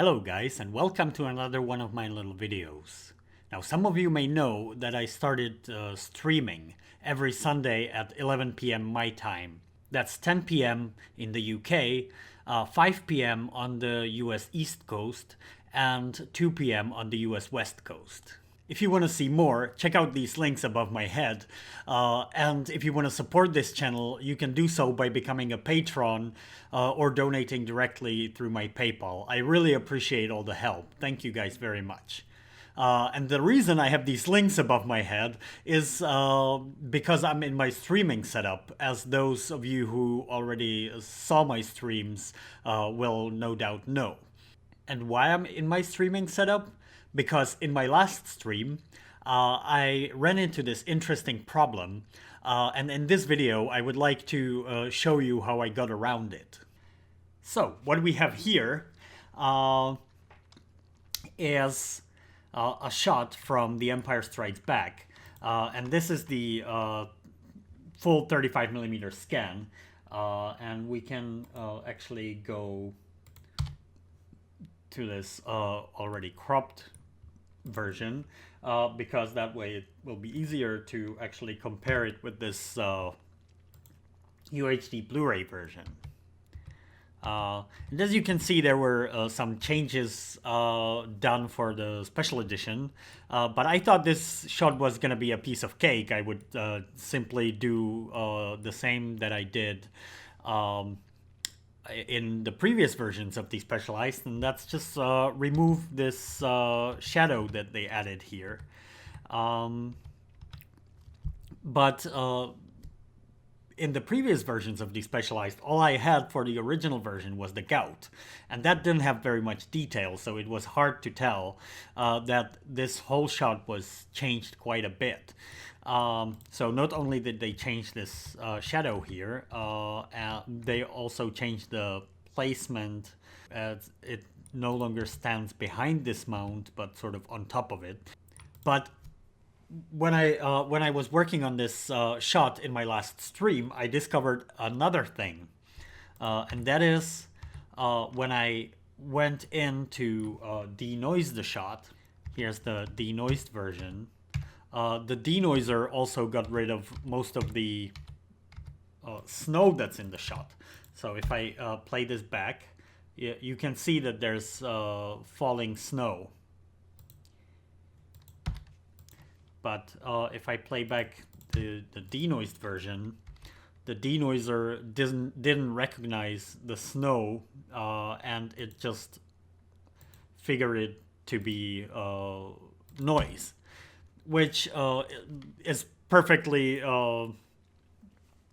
Hello guys, and welcome to another one of my little videos. Now some of you may know that I started streaming every Sunday at 11 p.m. my time. That's 10 p.m. in the UK, 5 p.m. on the US East Coast, and 2 p.m. on the US West Coast. If you want to see more, check out these links above my head. And if you want to support this channel, you can do so by becoming a patron or donating directly through my PayPal. I really appreciate all the help. Thank you guys very much. And the reason I have these links above my head is because I'm in my streaming setup, as those of you who already saw my streams will no doubt know. And why I'm in my streaming setup? Because in my last stream, I ran into this interesting problem, and in this video, I would like to show you how I got around it. So, what we have here is a shot from The Empire Strikes Back, and this is the full 35mm scan, and we can actually go to this already cropped version because that way it will be easier to actually compare it with this UHD Blu-ray version. And as you can see, there were some changes done for the special edition, but I thought this shot was gonna be a piece of cake. I would simply do the same that I did in the previous versions of Despecialized, and that's just remove this shadow that they added here. But in the previous versions of Despecialized, all I had for the original version was the gout, and that didn't have very much detail, so it was hard to tell that this whole shot was changed quite a bit. So not only did they change this shadow here, they also changed the placement, as it no longer stands behind this mount, but sort of on top of it. But when I was working on this shot in my last stream, I discovered another thing, and that is when I went in to denoise the shot. Here's the denoised version. The denoiser also got rid of most of the snow that's in the shot. So if I play this back, you can see that there's falling snow. But if I play back the denoised version, the denoiser didn't recognize the snow, and it just figured it to be noise, which is perfectly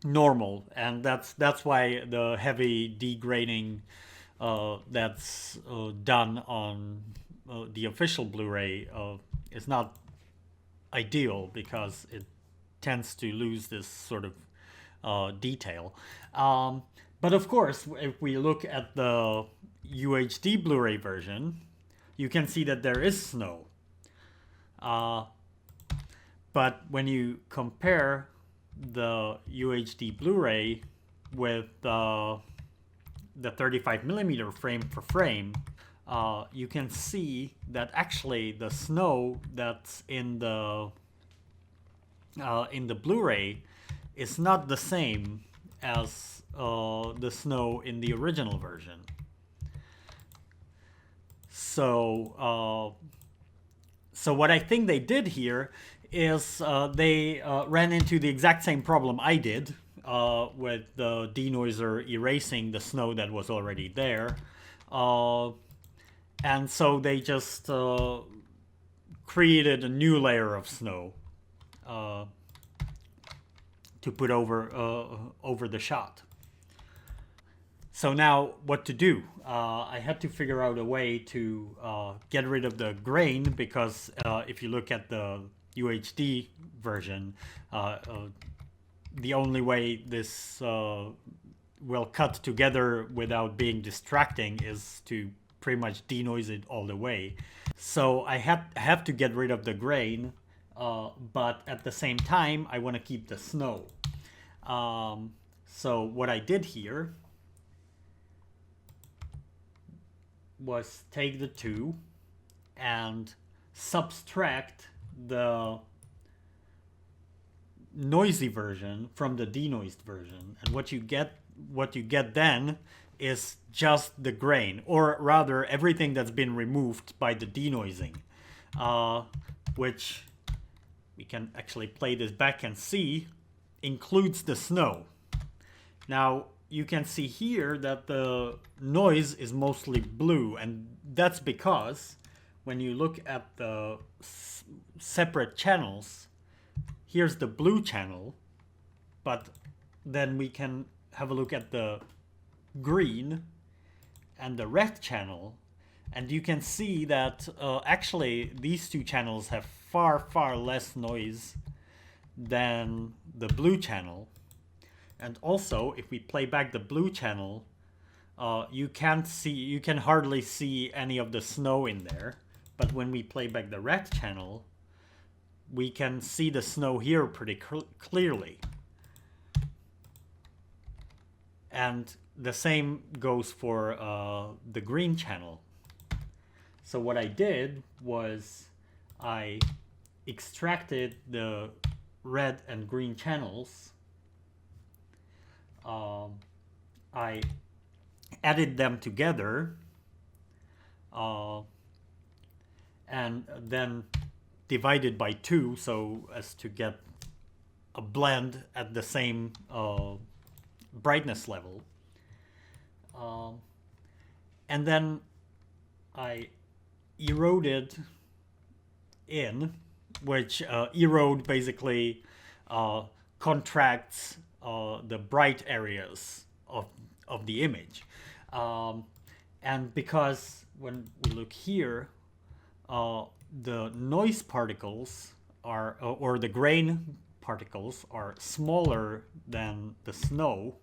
normal, and that's why the heavy degrading that's done on the official Blu-ray is not ideal, because it tends to lose this sort of detail. But of course, if we look at the UHD Blu-ray version, you can see that there is snow. But when you compare the UHD Blu-ray with the 35mm frame for frame, you can see that actually the snow that's in the Blu-ray is not the same as the snow in the original version. So what I think they did here is they ran into the exact same problem I did with the denoiser erasing the snow that was already there. And so they just created a new layer of snow to put over the shot. So now what to do? I had to figure out a way to get rid of the grain, because if you look at the UHD version, the only way this will cut together without being distracting is to pretty much denoise it all the way. So I have to get rid of the grain, but at the same time I want to keep the snow. So what I did here was take the 2 and subtract the noisy version from the denoised version, and what you get then is just the grain, or rather everything that's been removed by the denoising, which we can actually play this back and see includes the snow. Now you can see here that the noise is mostly blue, and that's because when you look at the separate channels, here's the blue channel, but then we can have a look at the green and the red channel, and you can see that actually these two channels have far less noise than the blue channel. And also, if we play back the blue channel, you can hardly see any of the snow in there. But when we play back the red channel, we can see the snow here pretty clearly. And the same goes for the green channel. So what I did was I extracted the red and green channels. I added them together and then divided by 2 so as to get a blend at the same brightness level. And then I eroded in, which erode basically contracts the bright areas of the image. And because when we look here, the noise particles are, or the grain particles are smaller than the snow.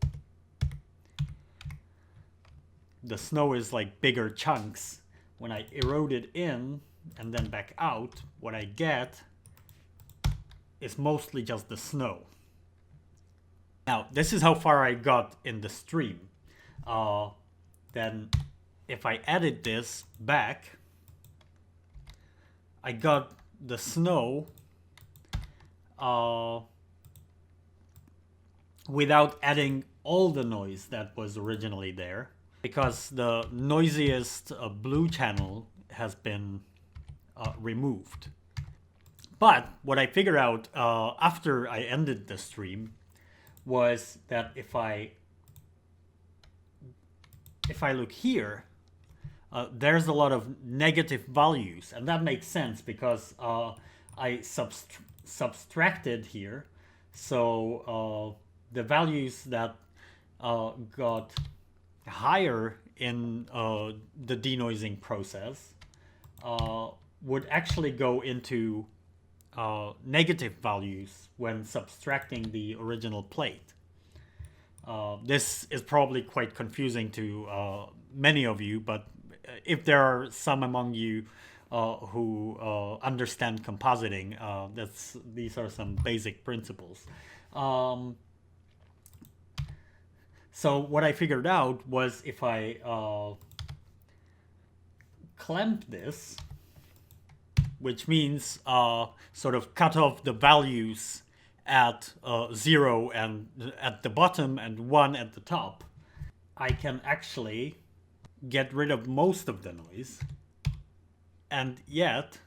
The snow is like bigger chunks. When I erode it in and then back out, what I get is mostly just the snow. Now, this is how far I got in the stream. Then if I edit this back, I got the snow without adding all the noise that was originally there, because the noisiest blue channel has been removed. But what I figured out after I ended the stream was that if I look here, there's a lot of negative values, and that makes sense because I subtracted here, so the values that got higher in the denoising process would actually go into negative values when subtracting the original plate. This is probably quite confusing to many of you, but if there are some among you who understand compositing, these are some basic principles. So what I figured out was if I clamp this, which means sort of cut off the values at 0 and at the bottom and 1 at the top, I can actually get rid of most of the noise, and yet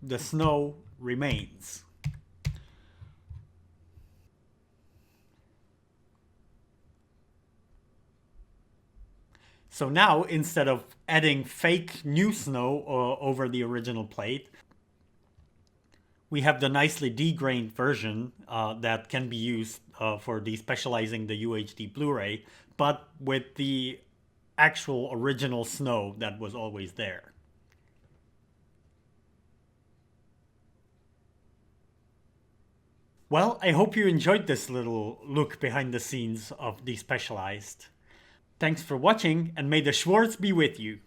the snow remains. So now, instead of adding fake new snow over the original plate, we have the nicely degrained version that can be used for despecializing the UHD Blu-ray, but with the actual original snow that was always there. Well, I hope you enjoyed this little look behind the scenes of Despecialized. Thanks for watching, and may the Schwartz be with you.